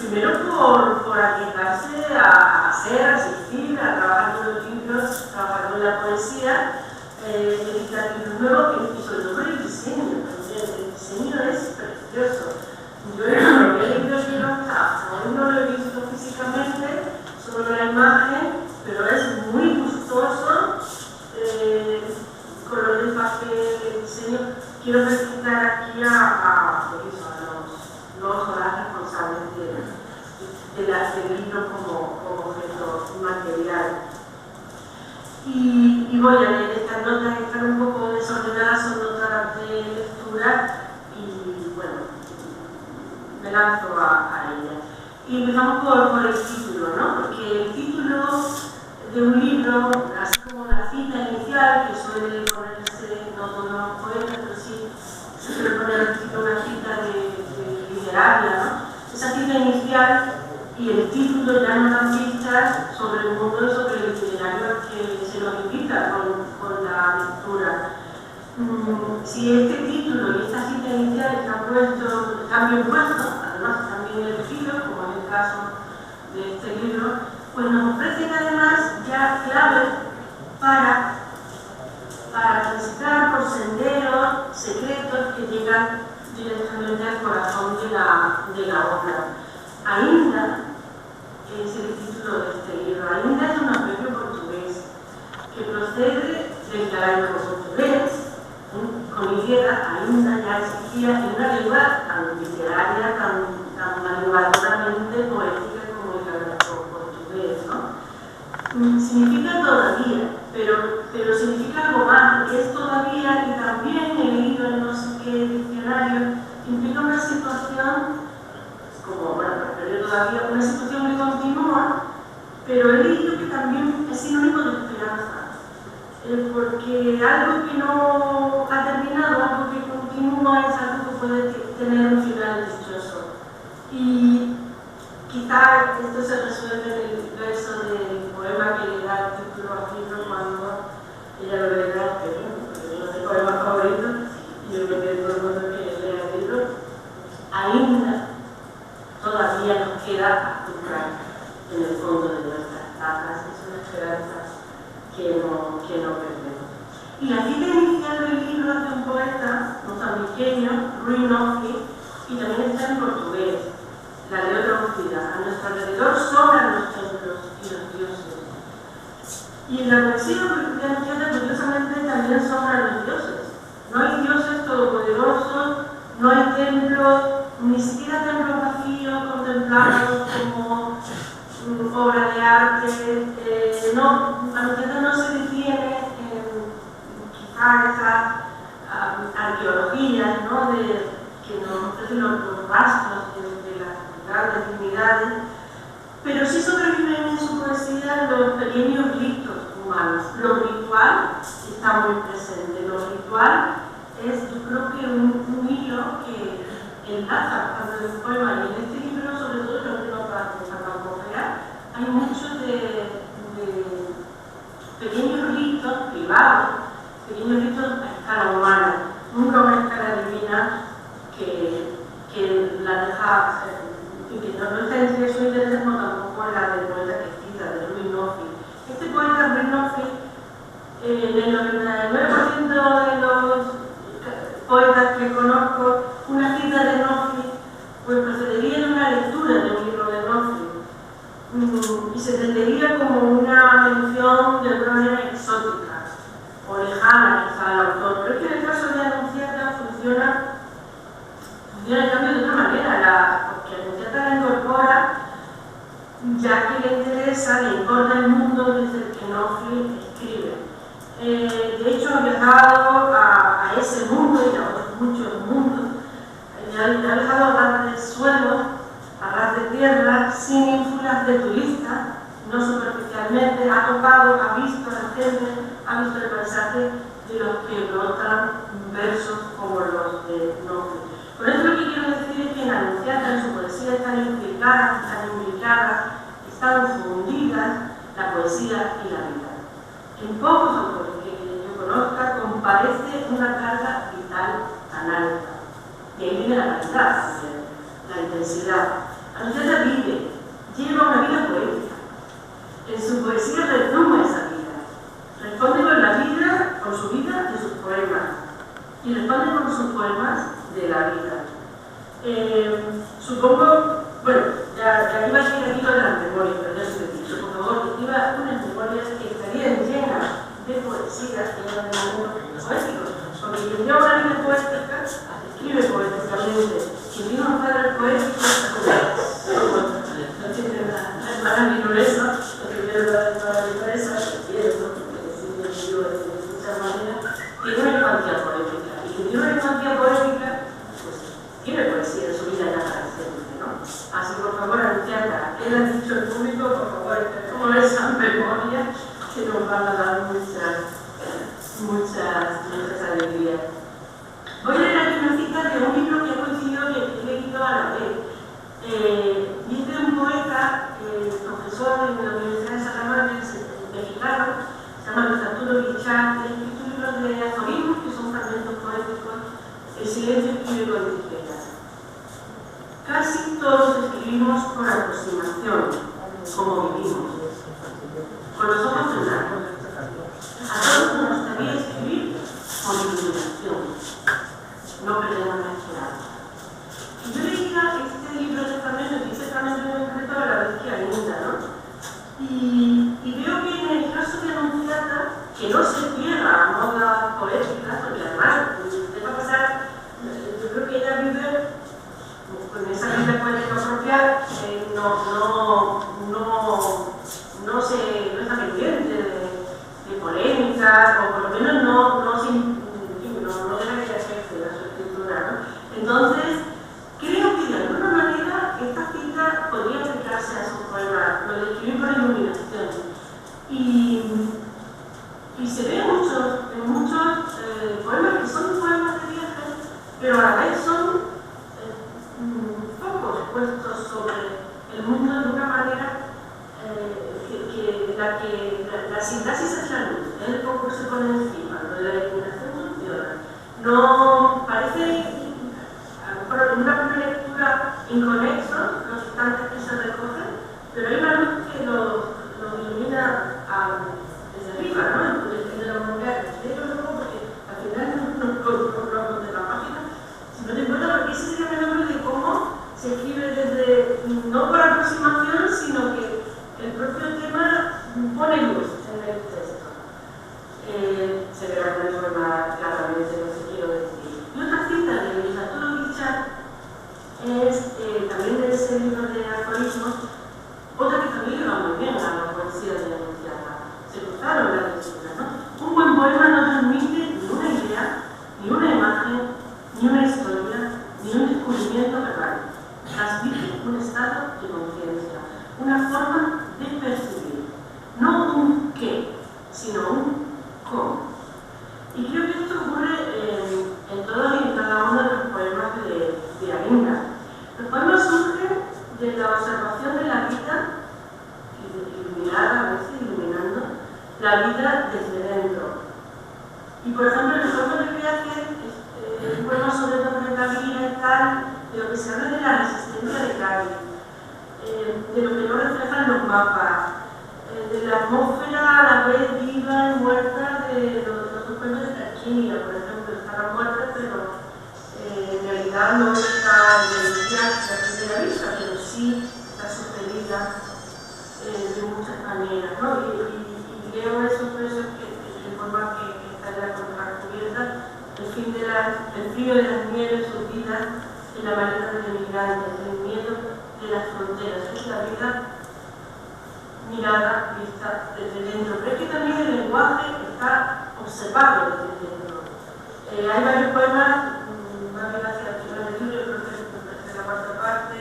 Primero por arriesgarse a hacer, asistir, a trabajar con los libros, trabajar con la poesía, editar libros nuevos y sobre todo el diseño. El diseño es precioso. Yo he leído el libro, hoy no lo he visto físicamente, solo la imagen, pero es muy gustoso, colores, papel, el diseño. Quiero felicitar aquí a los responsables del libro como objeto material. Y voy a leer estas notas, están un poco desordenadas, son notas de lectura y bueno, me lanzo a ellas. Y empezamos por el título, ¿no? Porque el título de un libro, así como la cita inicial, que suele ponerse, no todos los poetas, pero sí se suele poner al principio una cita de literaria, ¿no? Esa cita inicial y el título ya nos dan pistas sobre el mundo y sobre el itinerario que se nos invita con la lectura. Si este título y esta cita inicial están bien puestos, además están bien elegidos, como es el caso de este libro, pues nos ofrecen además ya claves para transitar por senderos secretos que llegan directamente al corazón de la obra. Ainda es el título de este libro. Ainda es un adverbio portugués que procede del galaico portugués, con Y, ainda ya existía en una lengua tan literaria, tan manipuladoramente poética como el galaico portugués, ¿no? Significa todavía, pero significa algo más, que es todavía, y también he leído en no sé qué diccionario, implica una situación como, bueno, pero todavía una situación que continúa, pero he leído que también es sinónimo de esperanza, porque algo que no ha terminado, algo que continúa, es algo que puede tener un final dichoso. Y quizá esto se resuelve en el verso del poema que le da el título al libro cuando ella lo verá, que no es el poema favorito, y yo creo que todo el mundo que lea el libro, ainda todavía nos queda azúcar en el fondo de nuestras tazas, es una esperanza que no perdemos. Y la cita inicial del libro es de un poeta mozambiqueño, Rui Nofi, y también está en portugués. La leo traducida: a nuestro alrededor sobran los templos y los dioses. Y en la poesía cristiana, curiosamente, también sobran los dioses. No hay dioses todopoderosos, no hay templos, ni siquiera templos vacíos, contemplados como obra de arte. La Anunciata no se detiene en quizá esas arqueologías, ¿no? Que nos ofrecen los rastros de las grandes divinidades, pero sí sobreviven en su poesía los pequeños ritos humanos. Lo ritual está muy presente. Lo ritual es, yo creo que un hilo que enlaza tanto en el poema y en este libro, sobre todo en la última parte de San Cofea, hay muchos de pequeños ritos privados, pequeños ritos a escala humana, nunca una escala divina que la deja, que no está entre su interés, no tampoco la del poeta que cita, de Rui Nofi. Este poeta, Rui Nofi, en el 99% de los poetas que conozco, una cita de Nofi pues procedería de una lectura de un libro de Nofi y se entendería como una mención de alguna manera exótica o lejana quizá al autor, pero es que en el caso de Anunciata funciona en cambio de otra manera, porque Anunciata la incorpora ya que le interesa, le importa el mundo desde el que Nofi escribe. De hecho, ha viajado a ese mundo y a otros muchos mundos. Ha viajado a ras de suelo, a ras de tierra, sin ínfulas de turista, no superficialmente. Ha tocado, ha visto a la gente, ha visto el paisaje de los que brotan versos como los de Nofi. Por eso lo que quiero decir es que en Anunciata, en su poesía, están implicadas, están fundidas la poesía y la vida. En pocos autores que yo conozca comparece una carga vital tan alta. Y ahí viene la calidad también, la intensidad. Anunciata vive, lleva una vida poética. poemas de la vida. Supongo, bueno, ya iba a decir aquí lo de las memorias, pero ya se lo he dicho, por favor, que iba unas memorias que estarían llenas de poesía y de momentos poéticos, porque quien lleva una vida poética escribe poéticamente, quien tiene un padre poético no tiene la hermana minoresa, no tiene la hermana minoresa, que quiere, ¿no? Porque si yo digo de muchas maneras, tiene una infancia poética, y quien tiene una infancia poética, pues tiene poesía en su vida ya para siempre, ¿no? Así, por favor, anunciarla. Él ha dicho al público, por favor, como esas memorias que nos van a dar muchas alegrías. Voy a leer aquí una cita de un libro que ha coincidido que he leído a la vez. Y es de un poeta, profesor en la Universidad de Salamanca, mexicano, se llama Luis Arturo Guichard, y ha escrito libros de aforismos, que son fragmentos poéticos. El silencio escribe con tijeras. Casi todos escribimos por aproximación, como vivimos, con los ojos cerrados. A todos nos gustaría escribir con iluminación, no perdemos la esperanza. Y yo leía este libro de fragmentos, y ese fragmento en concreto a la vez que Ainda, ¿no? Y veo que en el caso de Anunciata, que no se cierra a moda poética, porque además, usted va a pasar, yo creo que ella vive con esa vida poética propia, no está pendiente de polémicas, o por lo menos no deja que afecte a su escritura, ¿no? Entonces, creo que de alguna manera esta cita podría aplicarse a su poema, lo de escribir por iluminación. Y se ve en muchos poemas que son poemas de viaje, pero a la vez son focos puestos sobre el mundo de una manera la sintaxis es la luz, el foco se pone encima, lo de la iluminación funciona. No parece, a lo mejor en una primera lectura, inconexos los instantes que se recogen, pero hay una luz que lo ilumina desde arriba, ¿no? De la moneda, luego porque al final no comprobamos de la página, sino de cuenta porque ese sería el nombre de cómo se escribe desde, no por aproximación, sino que el propio tema pone luz en el texto. Se verá con el poema claramente lo que quiero decir. Y otra cita de Luis Arturo Guichard es también de ese libro de aforismos, otra que también le va muy bien a la poesía de Anunciata. Se cruzaron las lecturas, ¿no? Un buen poema no transmite ni una idea, ni una imagen, ni una historia, ni un descubrimiento verbal. Transmite un estado de conciencia, una forma de percibir, no un qué, sino un cómo. Y creo que esto ocurre en todos y en cada uno de los poemas de Ainda. Los poemas surgen de la observación de la vida, iluminada, a veces iluminando, la vida desde dentro. Y por ejemplo, en el poema de viaje, un poema sobre Torrevieja y tal, de lo que se habla de la resistencia de Cádiz, de lo que no reflejan los mapas, de la atmósfera a la vez viva y muerta de los poemas de Tarquinia, por ejemplo, está la muerte, pero en realidad no está evidenciada a primera vista, pero sí está sucedida de muchas maneras, ¿no? Y leo esos versos que el poema que está en la contracubierta, el frío de las nieves hundidas en la maleta del migrante, el miedo de las fronteras, es la vida mirada, vista desde dentro. Pero es que también el lenguaje está observado desde dentro. Hay varios poemas, más bien hacia el final del libro, creo que es la cuarta parte,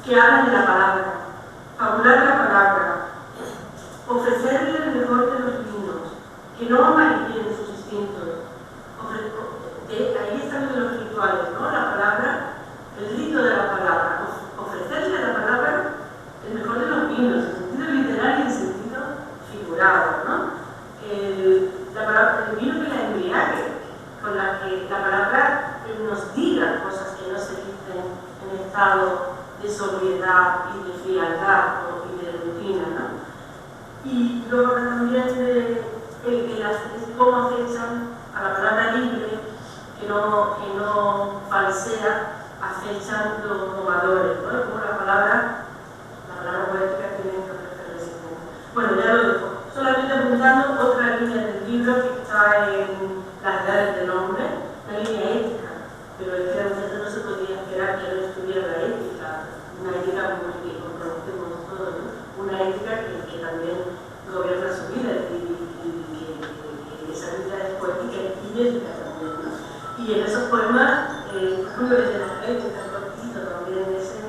que hablan de la palabra, fabular la palabra, ofrecerle el mejor de los vinos, que no amarillen sus instintos. Ahí están los rituales, ¿no? La palabra, el rito de la palabra, ofrecerle a la palabra el mejor de los vinos, en sentido literal y en sentido figurado, ¿no? El vino que la embriague, con la que la palabra nos diga cosas que no se dicen en estado de sobriedad y de frialdad y de rutina, ¿no? Y luego también cómo acechan a la palabra libre, que no poética que también gobierna su vida y que esa vida es poética y idéntica también, ¿no? Y en esos poemas, por ejemplo, el de la gente, tan cortito también, ese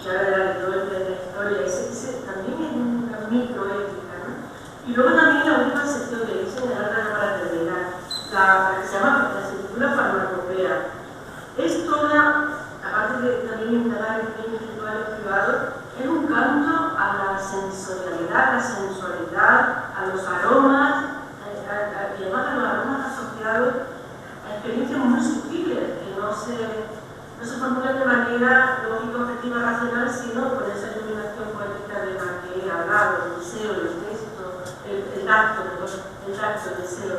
que habla de la duende de la historia, ese también es una microética, ¿no? Y luego también la última sección que hice en la para terminar, la que se llama la escritura farmacopea. Es toda, aparte de también indagar en bienes rituales privados, es un canto a la sensorialidad, a la sensualidad, a los aromas, y además a los aromas asociados a experiencias muy sutiles que no se formulan de manera lógica, objetiva, racional, sino con esa iluminación poética de la que he hablado, el deseo, el texto, el tacto, el deseo,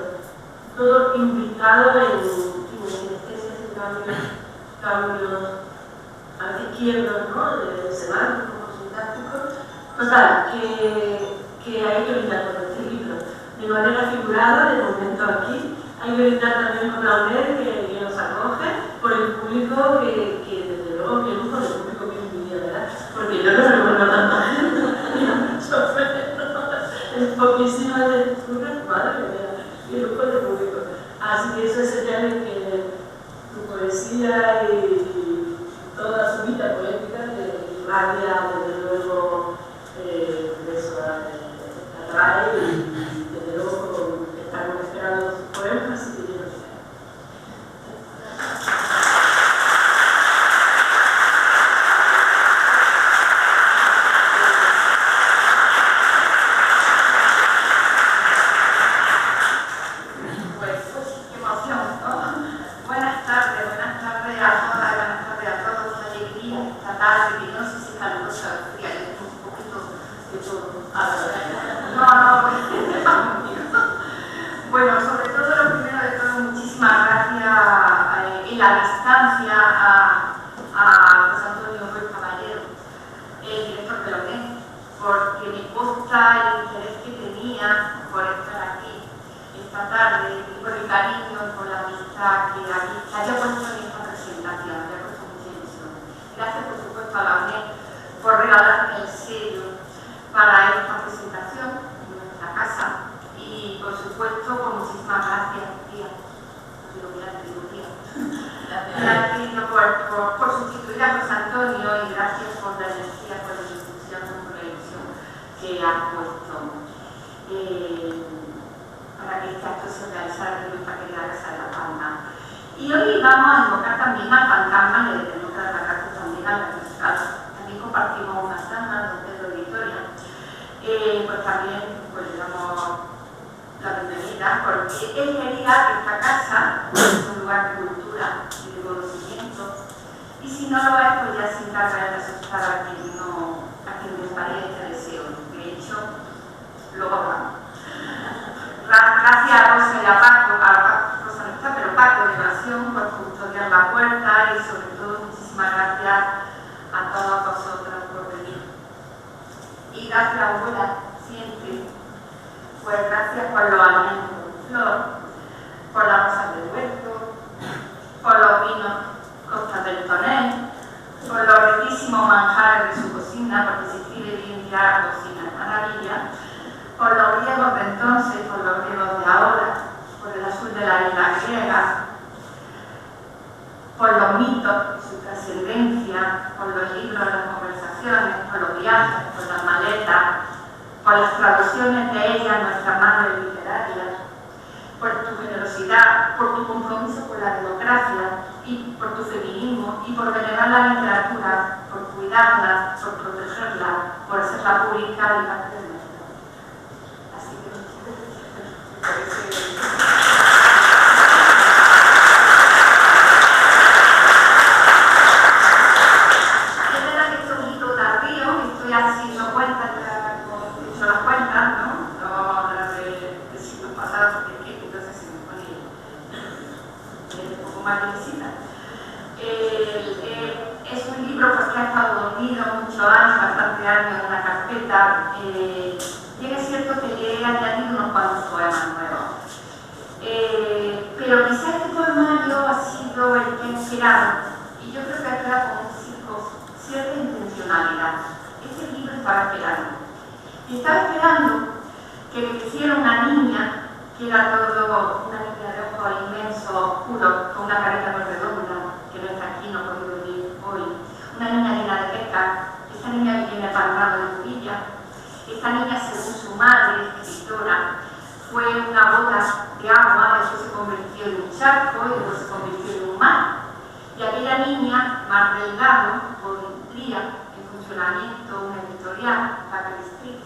todo implicado en sinestesias y cambios a la izquierda, ¿no? De semánticos, sintácticos. Total, que hay que brindar con este libro. De manera figurada, de momento aquí, hay que brindar también con la UNED que nos acoge, por el público que desde luego, que lujo del público que envidia, ¿verdad? Porque yo no recuerdo tanta gente, es poquísima lectura, madre mía, qué lujo del público. Así que eso es señal de que tu poesía y toda su vida poética irradia, desde luego, eso atrae y desde luego estamos esperando sus poemas, así que yo no sé. Bueno, sobre todo, lo primero de todo, muchísimas gracias en la distancia a José Antonio Ruiz Caballero, el director de la UNED, porque me consta el interés que tenía por estar aquí esta tarde y por el cariño y por la amistad que haya puesto en esta presentación, me ha puesto mucha ilusión. Gracias, por supuesto, a la UNED por regalarme el sello para esta presentación en nuestra casa. Y por supuesto, con muchísimas gracias, tía. Gracias por sustituir a José Antonio y gracias por la energía, por la discusión, por la ilusión que has puesto para que este acto se realizara en nuestra querida Casa de la Palma. Y hoy vamos a invocar también al fantasma, le tenemos que dar la gracia también a la musical. También compartimos un fantasma, don Pedro de Victoria. Pues también pues, le damos la bienvenida, porque él quería que esta casa es un lugar de cultura y de conocimiento, y si no lo es, pues ya se encarga de asustar a quien les parece deseo. De hecho, luego vamos. Gracias a Rosa y a Paco, Rosa no está, pero Paco de Nación, por custodiar la puerta, y sobre todo muchísimas gracias a todos vosotros por venir. Y gracias a abuela, siempre. Pues gracias por los alimentos de flor, por las rosas del huerto, por los vinos Costa del Tonel, por los riquísimos manjares de su cocina, porque se escribe bien ya cocina de maravilla, por los griegos de entonces, por los griegos de ahora, por el azul de la isla griega, por los mitos y su trascendencia, por los libros, las conversaciones, por los viajes, por las maletas, por las traducciones de ellas a nuestras madres literarias, por tu generosidad, por tu compromiso con la democracia y por tu feminismo y por venerar la literatura, por cuidarla, por protegerla, por hacerla pública y parte de nuestra vida. Así que me parece... Es un libro pues, que ha estado dormido muchos años, bastantes años en una carpeta, y es cierto que le he añadido unos cuantos poemas nuevos. Pero quizás este poemario ha sido el que ha inspirado, y yo creo que ha creado con cierta intencionalidad. Este libro estaba esperando. Y estaba esperando que le creciera una niña, que era todo una niña de ojos inmensos, oscuros, con una carita muy redonda, que no está aquí, no ha podido venir hoy. Una niña llena de pecas. Esta niña viene apartada de Sevilla. Esta niña, según su madre, escritora, fue una gota de agua, después se convirtió en un charco y después se convirtió en un mar. Y aquella niña, Mar Delgado, pondría en funcionamiento una editorial, la Calistriz.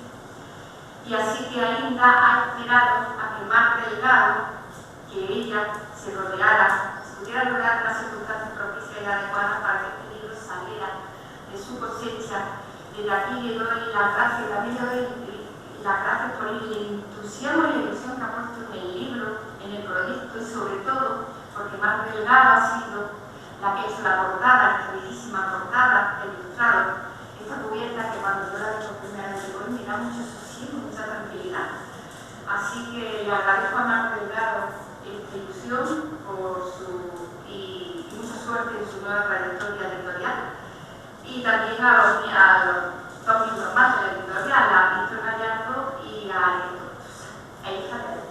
Y así que Aínda ha esperado a que Mar Delgado, que ella se pudiera rodear de las circunstancias propicias y adecuadas para que este libro saliera de su cosecha. Desde aquí le doy las gracias, también le doy las gracias por el entusiasmo y la ilusión que ha puesto en el libro, en el proyecto y sobre todo porque Mar Delgado ha sido la que hizo la portada, esta bellísima portada del ilustrado, esta cubierta que cuando yo la vi por primera vez hoy me da mucho sosiego, mucha tranquilidad. Así que le agradezco a Mar Delgado esta ilusión y mucha suerte en su nueva trayectoria editorial. Y también a los dos miembros más de la editorial, a Víctor Gallardo y a Elizabeth.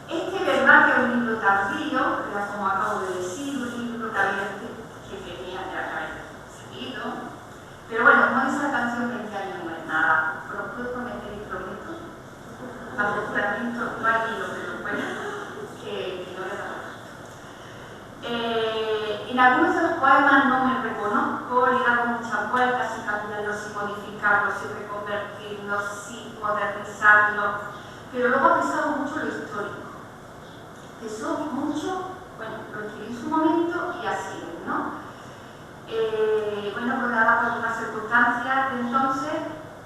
Este, verdad, que es un libro tardío, pero como acabo de decir, un libro que tenía que haber seguido. Pero bueno, como dice la canción, 20 años no es nada. Pero puedo prometer y prometo, afortunadamente no hay libro que lo cuente, que no le da. En algunos de los poemas no me reconozco, le he dado muchas vueltas y cambiarlos y modificarlos y reconvertirlos y modernizarlos, pero luego he pensado mucho lo histórico. Pesó mucho, bueno, lo escribí en su momento y así es, ¿no? Bueno, rodeada por unas circunstancias de entonces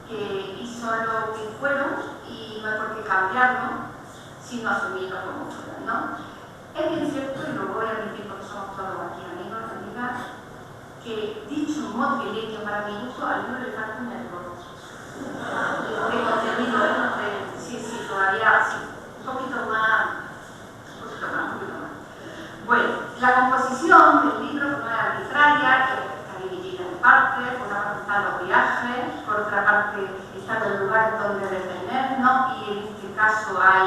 que hizo lo que fueron y no hay por qué cambiarlo, sino asumirlo como fueron, ¿no? Es bien cierto, y lo voy a admitir porque somos todos aquí amigos, amigas, que dicho modo que para mi gusto al libro le falta un error. De contenido, sí, todavía, sí, un poquito más. Bueno, la composición del libro no es arbitraria, está dividida en partes, por una parte están los viajes, por otra parte están los lugares donde detenernos y en este caso hay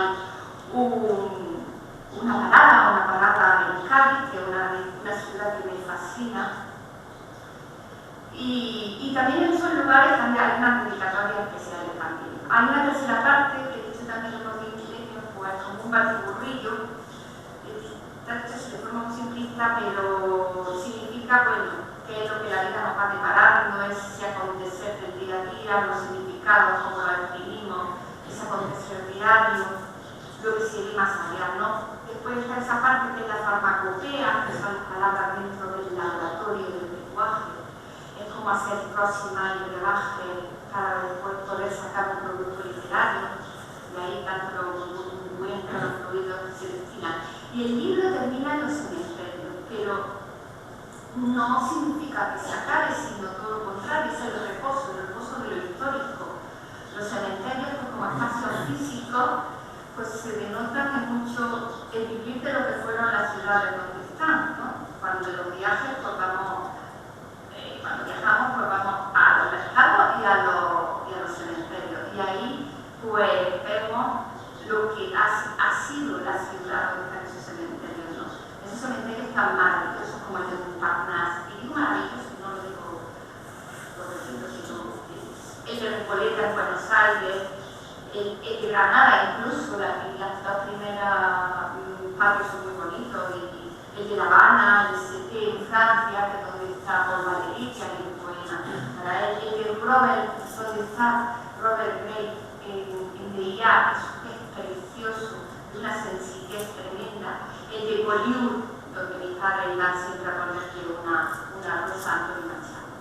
una parada en Cádiz, que es una ciudad que me fascina. Y también en esos lugares también hay unas dedicatorias especiales también. Hay una tercera parte que dice también los inquilinos, pues como un batiburrillo, hecho de forma muy simplista, pero significa, bueno, qué es lo que la vida nos va a deparar, no es ese acontecer del día a día, los significados, como lo adquirimos, ese acontecer diario, lo que sigue más allá, ¿no? Después está esa parte que es la farmacopea, que son las palabras dentro del laboratorio del lenguaje. Es como hacer próxima y brebaje para después poder sacar un producto literario. Y ahí tanto los fluidos se destinan. Y el libro termina en los cementerios, pero no significa que se acabe, sino todo lo contrario, es el reposo de lo histórico. Los cementerios, pues, como espacios físicos, pues se denotan en mucho el vivir de lo que fueron las ciudades donde están, ¿no? Cuando los viajes, pues vamos, cuando viajamos, pues vamos a los mercados y a los cementerios. Y ahí, pues, vemos lo que ha sido la ciudad donde están esos cementerios, ¿no? Esos cementerios tan maravillosos como el de Montparnasse, y digo maravillosos, no lo digo por decirlo, sino el de Recoleta en Buenos Aires, el de Granada, incluso las dos primeras patios son muy bonitos, y el de La Habana, el Cité en Francia, que es donde está Paul Valéry, que hay un poema para él, el de Robert, donde está Robert Gray en DIA, que es precioso, de una sencillez tremenda, el de Bolívar, donde mi padre iba siempre a ponerle una rosa a Antonio Machado.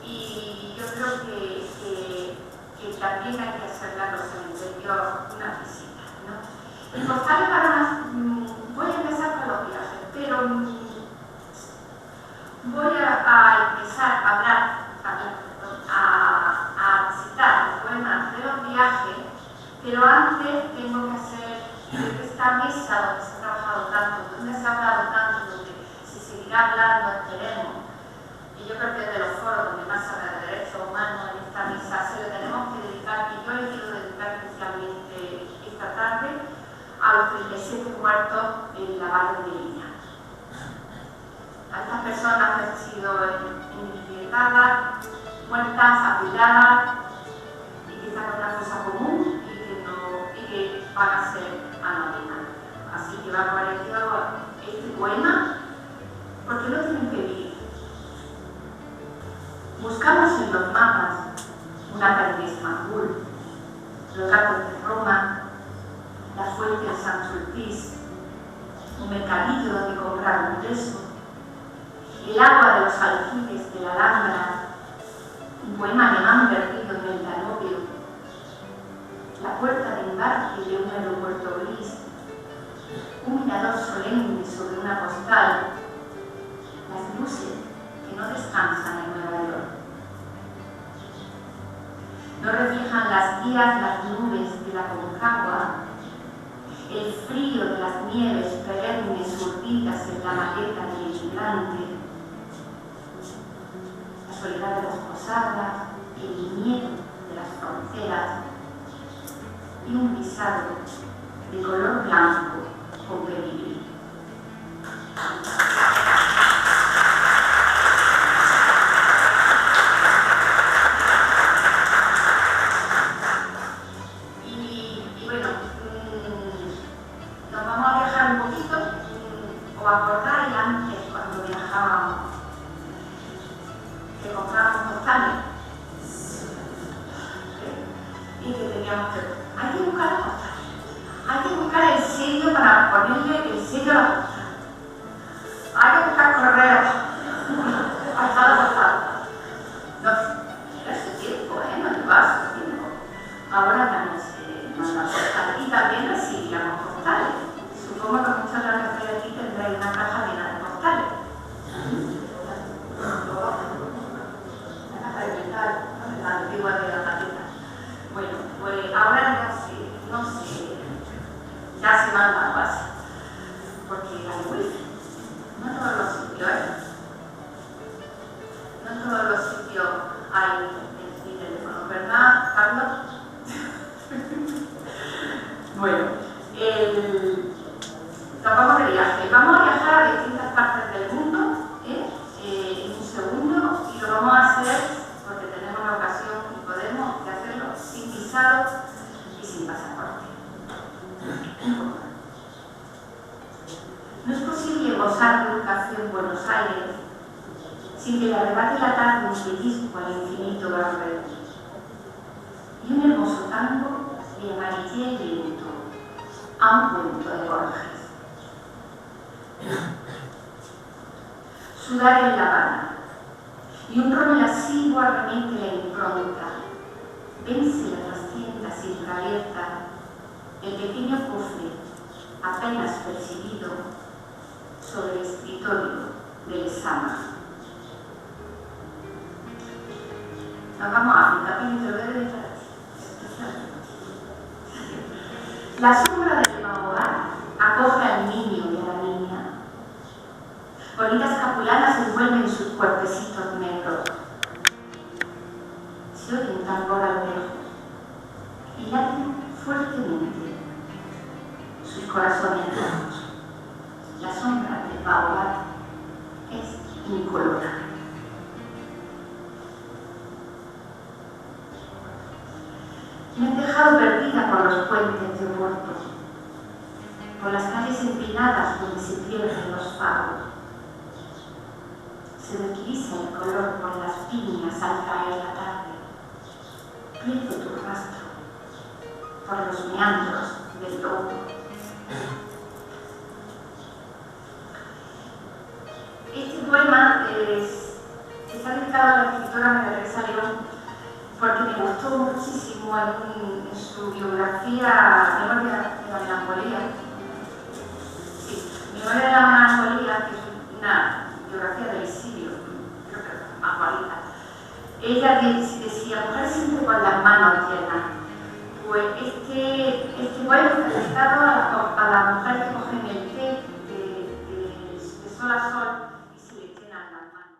Y yo creo que también hay que hacerle a los cementerios una visita, ¿no? Y postales para más, voy a empezar con los viajes, pero voy a empezar a hablar, a citar los poemas de los viajes, pero antes tengo que hacer esta mesa donde se ha trabajado tanto, donde se ha hablado tanto, donde se seguirá hablando, esperemos, y yo creo que es de los foros donde más se habla de derechos humanos en esta mesa de 7 muertos en la Valle de Línea. Estas personas han sido identificadas, muertas, apiladas y que están en una fosa común y que van a ser anónimas. Así que va por ello este poema, porque no tienen que vivir. Buscamos en los mapas una calle de Estambul, los gatos de Roma, la fuente de San Sulpice, un mercadillo donde comprar un queso, el agua de los aljibes de la Alhambra, un poema alemán perdido en el Danubio, la puerta de embarque de un aeropuerto gris, un mirador solemne sobre una postal, las luces que no descansan en Nueva York. No reflejan las guías las nubes de la Concagua, el frío de las nieves perennes surtidas en la maleta del emigrante, la soledad de las posadas, el miedo de las fronteras y un visado de color blanco con que vivir. Y bueno, nos vamos a viajar un poquito. ¿Os acordáis antes cuando viajábamos que comprábamos postales? Y que teníamos que... Hay que buscar las postales. Hay que buscar el sello para ponerle el sello a la postal. Hay que buscar correos hasta la postal. No, era ese tiempo, no llevaba ese tiempo. Ahora ya no se manda postal. Y también recibíamos postales. Supongo que muchos de los que estoy aquí tendréis una caja llena de postales. La caja de metal, ¿no? La antigua de la tarjeta. Bueno, pues ahora ya no sé, ya se manda casi, porque hay wifi, no en todos los sitios no en todos los sitios hay mi teléfono, ¿verdad, Carlos? Bueno, nos vamos de viaje, vamos a viajar a distintas partes del mundo, en un segundo, y lo vamos a hacer porque tenemos la ocasión y podemos de hacerlo sin visado y sin pasaporte. No es posible gozar de educación en Buenos Aires sin que le arrebate la tarde un pellizco al infinito barbero y un hermoso tango de amarillé y lento a un cuento de Borges. Sudar en La Habana y un ron lascivo arremete la impronta, vence la trascienda siempre abierta, el pequeño cofre apenas percibido sobre el escritorio del Sama. Nos vamos a África, pero debe estar aquí. La sombra del Baobab acoge al niño y a la niña. Bonitas capulanas envuelven sus cuerpecitos negros. Se oyen tambor al lejos y laten fuertemente sus corazones rojos. La sombra del Baobab es incolora. Me he dejado perdida por los puentes de Oporto, por las calles empinadas donde se pierden los faros. Se requisa el color por las piñas al caer la tarde. Pierdo tu rastro por los meandros del lobo. Este poema está dedicado a la escritora María Teresa León porque me gustó muchísimo en su biografía Memoria de la Melancolía. Sí, Memoria de la Melancolía, que es una biografía del siglo, creo que más 40. Ella decía, mujer siempre con las manos llenas. Pues este poema está dedicado a la mujer que cogen el té de sol a sol y se le llenan las manos.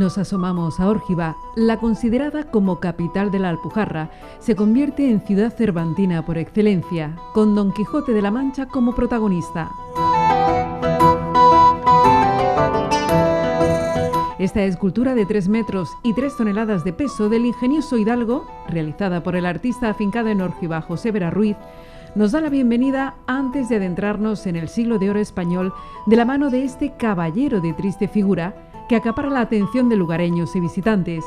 Nos asomamos a Órgiva. La considerada como capital de la Alpujarra, se convierte en ciudad cervantina por excelencia, con Don Quijote de la Mancha como protagonista. Esta escultura de 3 metros y 3 toneladas de peso del ingenioso hidalgo, realizada por el artista afincado en Órgiva José Vera Ruiz, nos da la bienvenida antes de adentrarnos en el siglo de oro español de la mano de este caballero de triste figura que acapara la atención de lugareños y visitantes.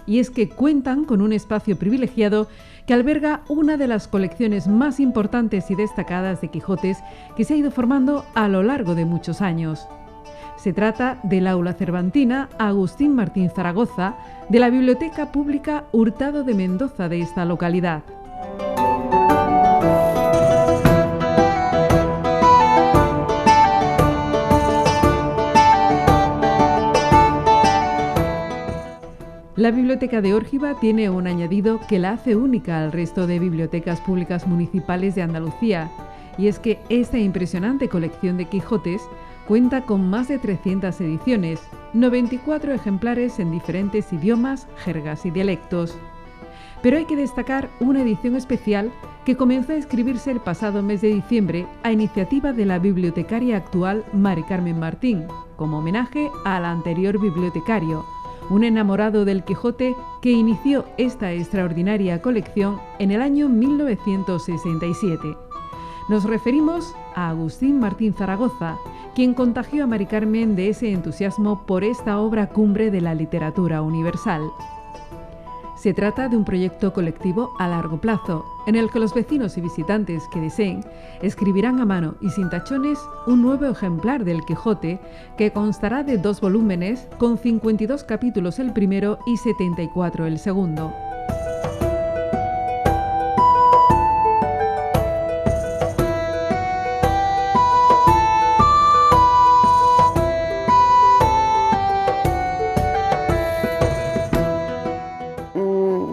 Y es que cuentan con un espacio privilegiado que alberga una de las colecciones más importantes y destacadas de Quijotes que se ha ido formando a lo largo de muchos años. Se trata del Aula Cervantina Agustín Martín Zaragoza de la Biblioteca Pública Hurtado de Mendoza de esta localidad. La Biblioteca de Órgiva tiene un añadido que la hace única al resto de bibliotecas públicas municipales de Andalucía, y es que esta impresionante colección de Quijotes cuenta con más de 300 ediciones, 94 ejemplares en diferentes idiomas, jergas y dialectos. Pero hay que destacar una edición especial que comenzó a escribirse el pasado mes de diciembre a iniciativa de la bibliotecaria actual Mari Carmen Martín, como homenaje al anterior bibliotecario, un enamorado del Quijote que inició esta extraordinaria colección en el año 1967. Nos referimos a Agustín Martín Zaragoza, quien contagió a Mari Carmen de ese entusiasmo por esta obra cumbre de la literatura universal. Se trata de un proyecto colectivo a largo plazo, en el que los vecinos y visitantes que deseen escribirán a mano y sin tachones un nuevo ejemplar del Quijote que constará de 2 volúmenes, con 52 capítulos el primero y 74 el segundo.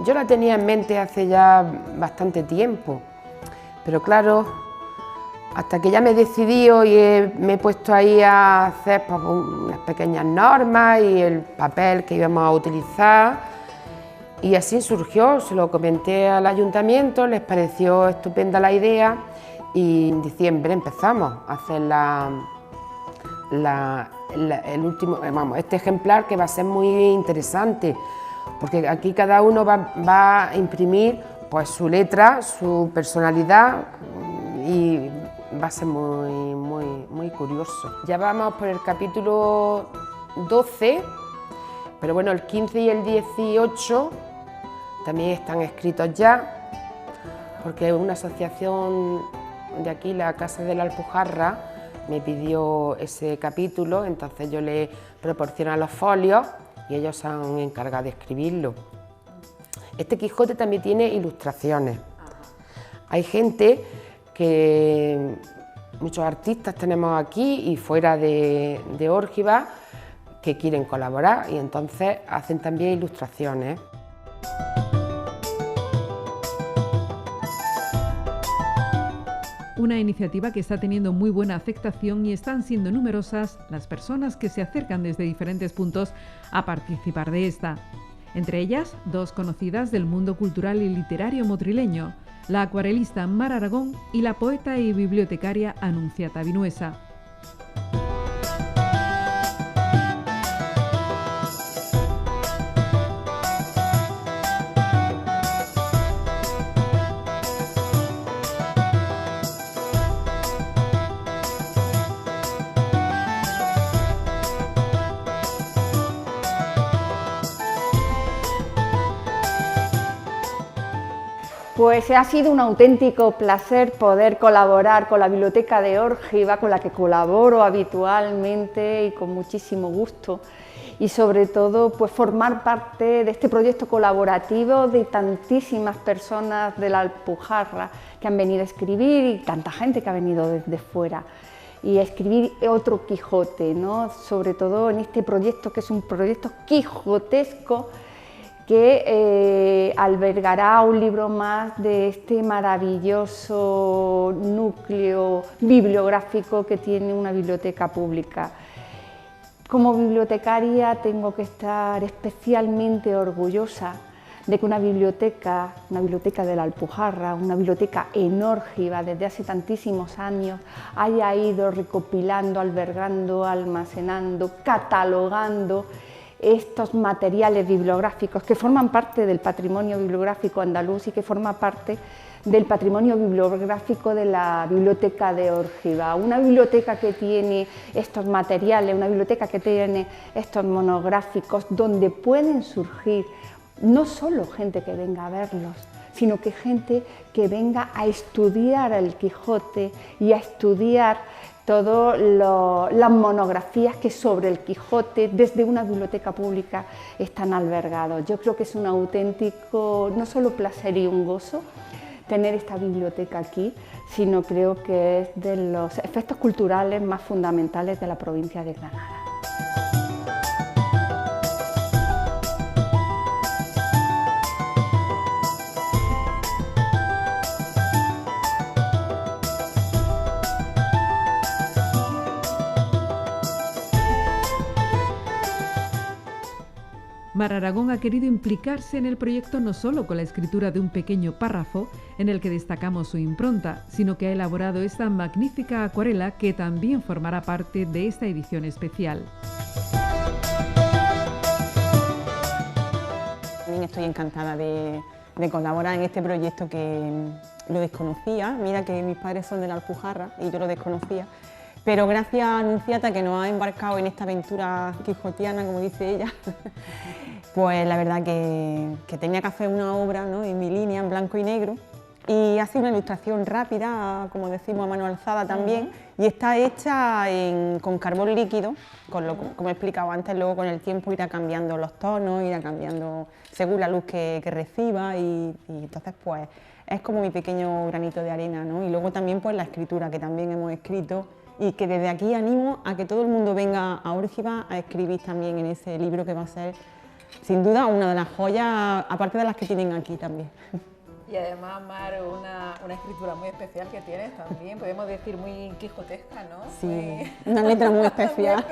Yo la tenía en mente hace ya bastante tiempo, pero claro, hasta que ya me he decidido y me he puesto ahí a hacer pues, unas pequeñas normas y el papel que íbamos a utilizar, y así surgió. Se lo comenté al ayuntamiento, les pareció estupenda la idea y en diciembre empezamos a hacer el último, este ejemplar, que va a ser muy interesante, porque aquí cada uno va a imprimir pues, su letra, su personalidad, y va a ser muy curioso. Ya vamos por el capítulo 12, pero bueno, el 15 y el 18 también están escritos ya, porque una asociación de aquí, la Casa de la Alpujarra, me pidió ese capítulo, entonces yo le proporciono los folios y ellos se han encargado de escribirlo. Este Quijote también tiene ilustraciones. Hay gente que, muchos artistas tenemos aquí y fuera de Órgiva, que quieren colaborar y entonces hacen también ilustraciones. Una iniciativa que está teniendo muy buena aceptación y están siendo numerosas las personas que se acercan desde diferentes puntos a participar de esta. Entre ellas, 2 conocidas del mundo cultural y literario motrileño, la acuarelista Mar Aragón y la poeta y bibliotecaria Anunciata Vinuesa. Pues ha sido un auténtico placer poder colaborar con la Biblioteca de Órgiva, con la que colaboro habitualmente y con muchísimo gusto, y sobre todo pues formar parte de este proyecto colaborativo de tantísimas personas de la Alpujarra que han venido a escribir, y tanta gente que ha venido desde fuera, y a escribir otro Quijote, ¿no? Sobre todo en este proyecto, que es un proyecto quijotesco, que albergará un libro más de este maravilloso núcleo bibliográfico que tiene una biblioteca pública. Como bibliotecaria tengo que estar especialmente orgullosa de que una biblioteca de la Alpujarra, una biblioteca en Órgiva desde hace tantísimos años, haya ido recopilando, albergando, almacenando, catalogando estos materiales bibliográficos que forman parte del patrimonio bibliográfico andaluz y que forma parte del patrimonio bibliográfico de la Biblioteca de Órgiva. Una biblioteca que tiene estos materiales, una biblioteca que tiene estos monográficos donde pueden surgir no solo gente que venga a verlos, sino que gente que venga a estudiar el Quijote y a estudiar todas las monografías que sobre el Quijote desde una biblioteca pública están albergados. Yo creo que es un auténtico, no solo placer y un gozo tener esta biblioteca aquí, sino creo que es de los efectos culturales más fundamentales de la provincia de Granada. Mar Aragón ha querido implicarse en el proyecto no solo con la escritura de un pequeño párrafo en el que destacamos su impronta, sino que ha elaborado esta magnífica acuarela que también formará parte de esta edición especial. También estoy encantada de colaborar en este proyecto que lo desconocía. Mira que mis padres son de la Alpujarra y yo lo desconocía. Pero gracias a Anunciata, que nos ha embarcado en esta aventura quijotiana, como dice ella, pues la verdad que tenía que hacer una obra, ¿no?, en mi línea, en blanco y negro, y ha sido una ilustración rápida, como decimos, a mano alzada también, y está hecha con carbón líquido, como he explicado antes. Luego con el tiempo irá cambiando los tonos, irá cambiando según la luz que reciba, y entonces pues es como mi pequeño granito de arena, ¿no? Y luego también pues la escritura, que también hemos escrito, y que desde aquí animo a que todo el mundo venga a Órgiva a escribir también en ese libro, que va a ser sin duda una de las joyas, aparte de las que tienen aquí también. Y además, Mar, una escritura muy especial que tienes también, podemos decir muy quijotesca, ¿no? Sí, una letra muy especial.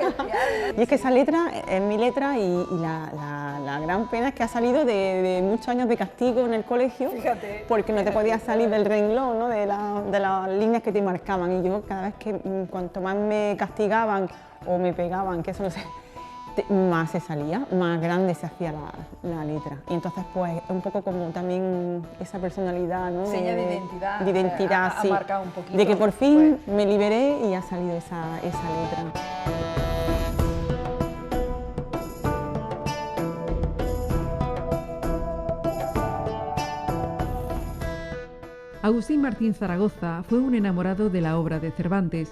Y es que esa letra es mi letra, y la gran pena es que ha salido de muchos años de castigo en el colegio. Fíjate, porque no te podías salir del renglón, ¿no?, de las líneas que te marcaban, y yo cada vez que cuanto más me castigaban o me pegaban, que eso no sé, más se salía, más grande se hacía la letra. Y entonces pues un poco como también esa personalidad, ¿no?, seña de identidad. De identidad, ha sí. marcado un poquito. De que por fin me liberé y ha salido esa letra. Agustín Martín Zaragoza fue un enamorado de la obra de Cervantes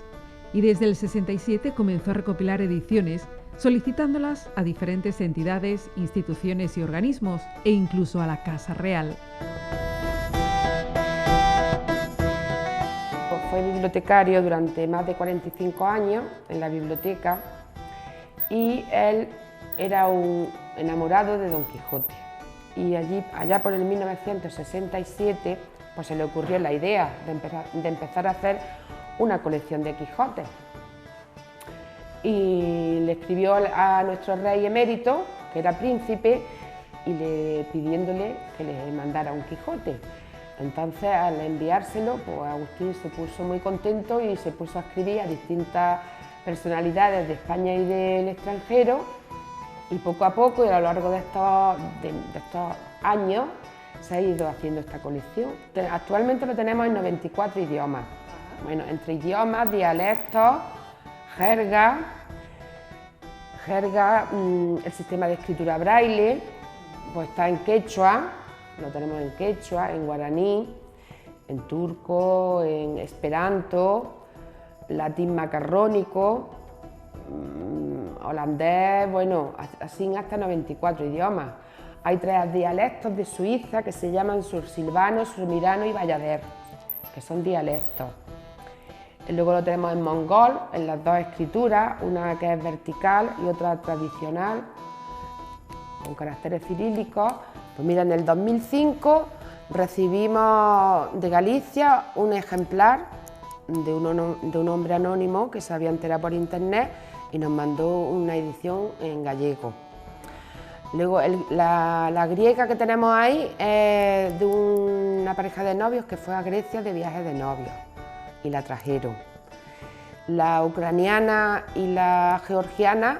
y desde el 67 comenzó a recopilar ediciones, solicitándolas a diferentes entidades, instituciones y organismos, e incluso a la Casa Real. Fue bibliotecario durante más de 45 años en la biblioteca, y él era un enamorado de Don Quijote. Y allá por el 1967 pues se le ocurrió la idea de empezar a hacer una colección de Quijotes. Y le escribió a nuestro rey emérito, que era príncipe, y pidiéndole que le mandara un Quijote. Entonces, al enviárselo, pues Agustín se puso muy contento y se puso a escribir a distintas personalidades de España y del extranjero, y poco a poco, y a lo largo de estos años, se ha ido haciendo esta colección. Actualmente lo tenemos en 94 idiomas. Bueno, entre idiomas, dialectos, jerga, el sistema de escritura braille, pues está en quechua, lo tenemos en quechua, en guaraní, en turco, en esperanto, latín macarrónico, holandés, bueno, así hasta 94 idiomas. Hay 3 dialectos de Suiza que se llaman sursilvano, surmirano y bayader, que son dialectos. Luego lo tenemos en mongol, en las 2 escrituras, una que es vertical y otra tradicional. con caracteres cirílicos. Pues mira, en el 2005 recibimos de Galicia un ejemplar de un hombre anónimo que se había enterado por internet y nos mandó una edición en gallego. Luego la griega que tenemos ahí es de una pareja de novios que fue a Grecia de viaje de novios y la trajeron. La ucraniana y la georgiana,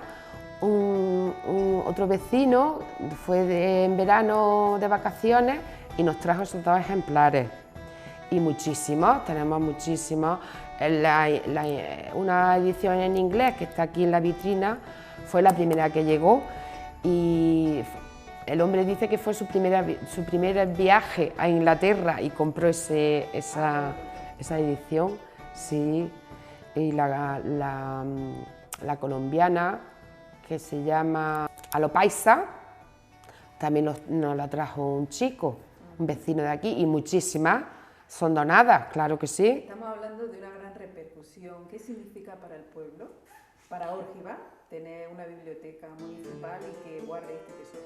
otro vecino fue en verano de vacaciones y nos trajo esos 2 ejemplares. Y muchísimos, tenemos muchísimos. Una edición en inglés que está aquí en la vitrina fue la primera que llegó y el hombre dice que fue su primer viaje a Inglaterra y compró esa edición, sí. Y la colombiana, que se llama Alopaisa, también nos la trajo un chico, un vecino de aquí, y muchísimas son donadas, claro que sí. Estamos hablando de una gran repercusión. ¿Qué significa para el pueblo, para Órgiva, tener una biblioteca municipal y que guarde este tesoro?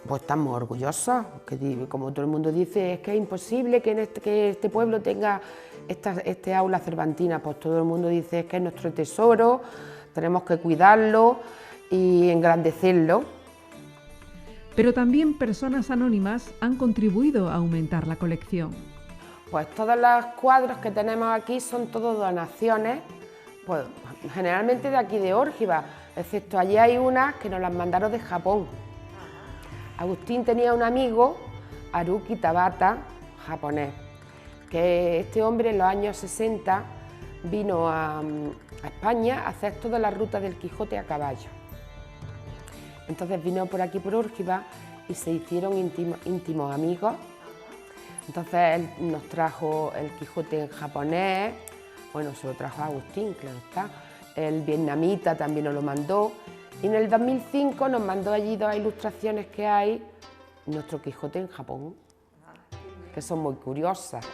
Pues estamos orgullosos, que como todo el mundo dice, es que es imposible que este pueblo tenga este aula cervantina, pues todo el mundo dice es que es nuestro tesoro, tenemos que cuidarlo y engrandecerlo. Pero también personas anónimas han contribuido a aumentar la colección. Pues todos los cuadros que tenemos aquí son todos donaciones, pues generalmente de aquí de Órgiva, excepto allí hay unas que nos las mandaron de Japón. Agustín tenía un amigo, Haruki Tabata, japonés, que este hombre en los años 60 vino a España a hacer toda la ruta del Quijote a caballo. Entonces vino por aquí por Órgiva y se hicieron íntimos amigos. Entonces él nos trajo el Quijote en japonés, bueno, se lo trajo a Agustín, claro está, el vietnamita también nos lo mandó. Y en el 2005 nos mandó allí 2 ilustraciones que hay, nuestro Quijote en Japón, que son muy curiosas.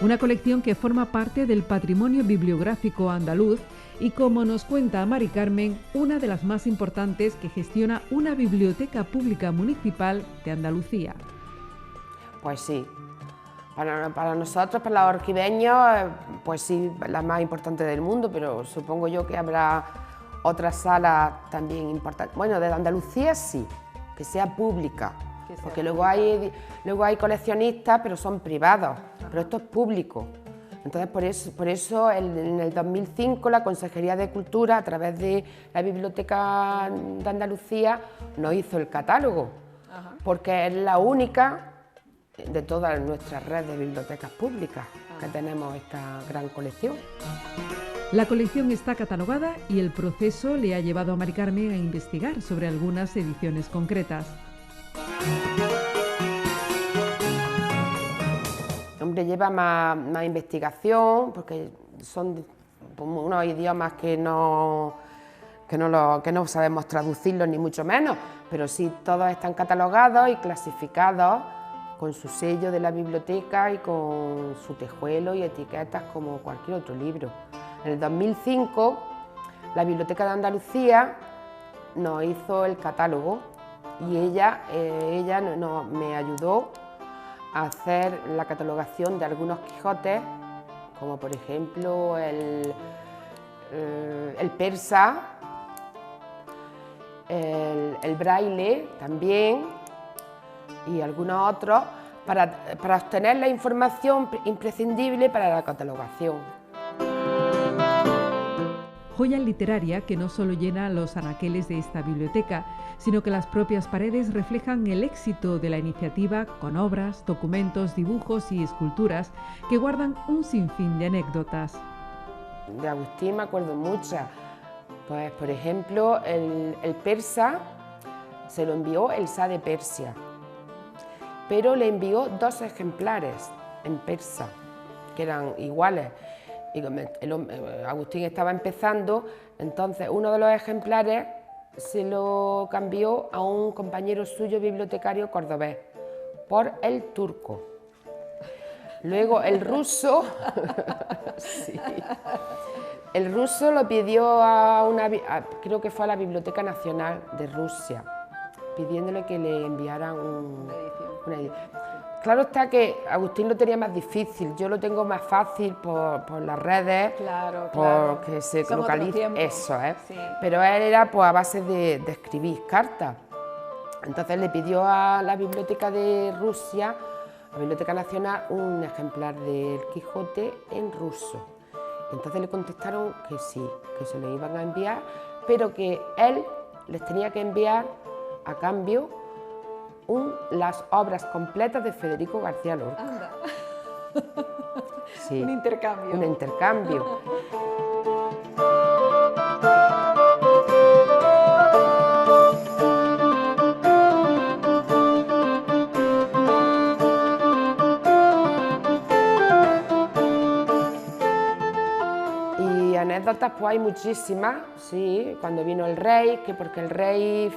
Una colección que forma parte del patrimonio bibliográfico andaluz y, como nos cuenta Mari Carmen, una de las más importantes que gestiona una biblioteca pública municipal de Andalucía. Pues sí, para nosotros, para los orquiveños, pues sí, la más importante del mundo, pero supongo yo que habrá otras salas también importantes. Bueno, de Andalucía sí, que sea pública, porque luego hay coleccionistas, pero son privados, pero esto es público. Entonces, por eso en el 2005 la Consejería de Cultura, a través de la Biblioteca de Andalucía, nos hizo el catálogo, porque es la única de todas nuestras redes de bibliotecas públicas que tenemos esta gran colección. La colección está catalogada y el proceso le ha llevado a Mari Carmen a investigar sobre algunas ediciones concretas. Hombre, lleva más investigación, porque son unos idiomas que no sabemos traducirlos ni mucho menos, pero sí todos están catalogados y clasificados con su sello de la biblioteca y con su tejuelo y etiquetas como cualquier otro libro. En el 2005 la Biblioteca de Andalucía nos hizo el catálogo y ella me ayudó a hacer la catalogación de algunos Quijotes, como por ejemplo el persa, el braille también y algunos otros, para obtener la información imprescindible para la catalogación. Joya literaria que no solo llena los anaqueles de esta biblioteca, sino que las propias paredes reflejan el éxito de la iniciativa con obras, documentos, dibujos y esculturas que guardan un sinfín de anécdotas. De Agustín me acuerdo muchas. Pues, por ejemplo, el persa se lo envió el Shah de Persia, pero le envió 2 ejemplares en persa, que eran iguales. Y Agustín estaba empezando, entonces uno de los ejemplares se lo cambió a un compañero suyo bibliotecario cordobés por el turco. Luego el ruso, sí, el ruso lo pidió creo que fue a la Biblioteca Nacional de Rusia, pidiéndole que le enviaran una edición. Claro está que Agustín lo tenía más difícil, yo lo tengo más fácil por las redes, Claro, porque se Son localiza otros tiempos. eso, Sí. Pero él era pues a base de escribir cartas. Entonces le pidió a la Biblioteca de Rusia, a la Biblioteca Nacional, un ejemplar del Quijote en ruso. Entonces le contestaron que sí, que se lo iban a enviar, pero que él les tenía que enviar a cambio las obras completas de Federico García Lorca. Anda. Sí, Un intercambio. un intercambio. Y anécdotas pues hay muchísimas, sí, cuando vino el rey, que porque el rey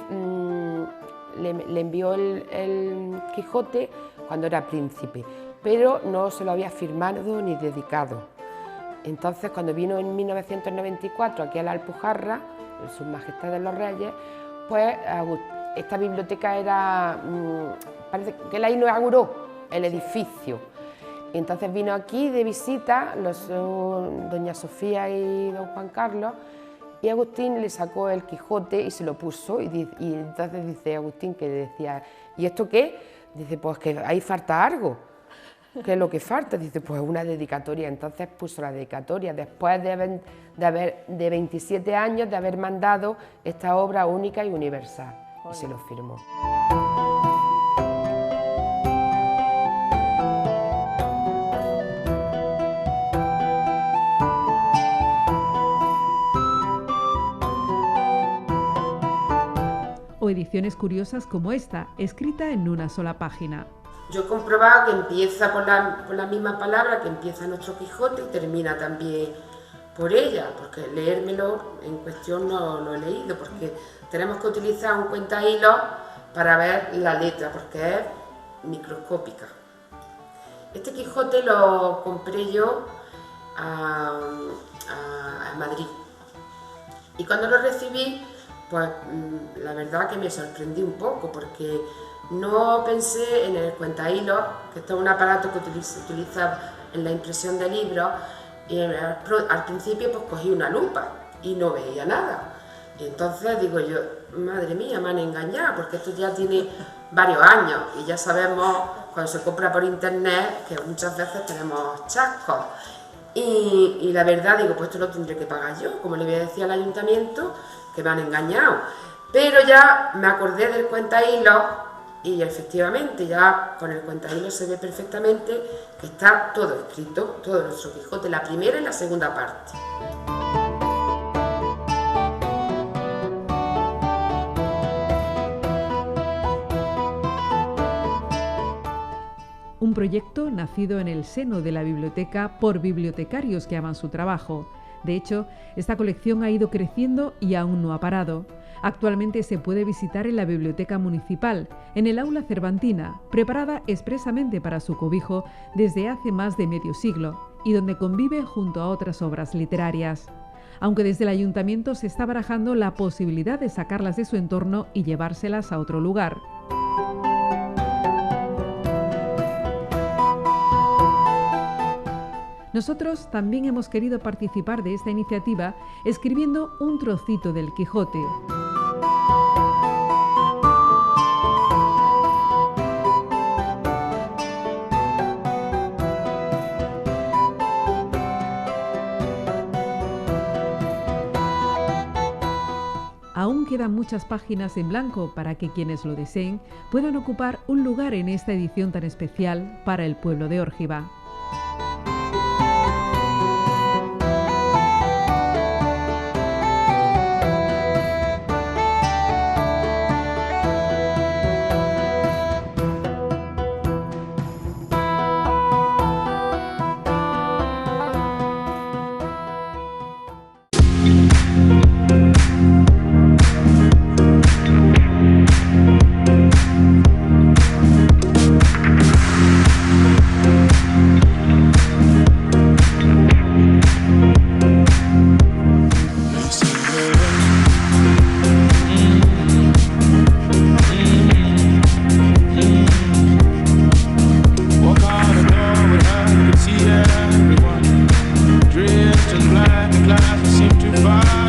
le envió el Quijote cuando era príncipe, pero no se lo había firmado ni dedicado. Entonces, cuando vino en 1994 aquí a la Alpujarra, en Sus Majestades los Reyes, pues esta biblioteca era, parece que la inauguró el edificio. Y entonces vino aquí de visita doña Sofía y don Juan Carlos, y Agustín le sacó el Quijote y se lo puso, y entonces dice Agustín que decía, ¿y esto qué? Dice, pues que ahí falta algo. ¿Qué es lo que falta? Dice, pues una dedicatoria. Entonces puso la dedicatoria, después de 27 años de haber mandado esta obra única y universal, y se lo firmó. O ediciones curiosas como esta, escrita en una sola página. Yo he comprobado que empieza por la misma palabra que empieza nuestro Quijote y termina también por ella, porque leérmelo en cuestión no lo he leído, porque tenemos que utilizar un cuentahilos para ver la letra, porque es microscópica. Este Quijote lo compré yo a Madrid, y cuando lo recibí, pues la verdad que me sorprendí un poco, porque no pensé en el cuentahilos, que esto es un aparato que se utiliza en la impresión de libros, y al principio pues cogí una lupa y no veía nada. Y entonces digo yo, madre mía, me han engañado, porque esto ya tiene varios años y ya sabemos cuando se compra por internet que muchas veces tenemos chascos. Y la verdad digo, pues esto lo tendré que pagar yo, como le voy a decir al ayuntamiento que me han engañado. Pero ya me acordé del cuentahilos y efectivamente ya con el cuentahilos se ve perfectamente que está todo escrito, todo nuestro Quijote, la primera y la segunda parte. Un proyecto nacido en el seno de la biblioteca por bibliotecarios que aman su trabajo. De hecho, esta colección ha ido creciendo y aún no ha parado. Actualmente se puede visitar en la Biblioteca Municipal, en el Aula Cervantina, preparada expresamente para su cobijo desde hace más de medio siglo y donde convive junto a otras obras literarias. Aunque desde el Ayuntamiento se está barajando la posibilidad de sacarlas de su entorno y llevárselas a otro lugar. Nosotros también hemos querido participar de esta iniciativa escribiendo un trocito del Quijote. Aún quedan muchas páginas en blanco para que quienes lo deseen puedan ocupar un lugar en esta edición tan especial para el pueblo de Órgiva. behind the glass, I seem to find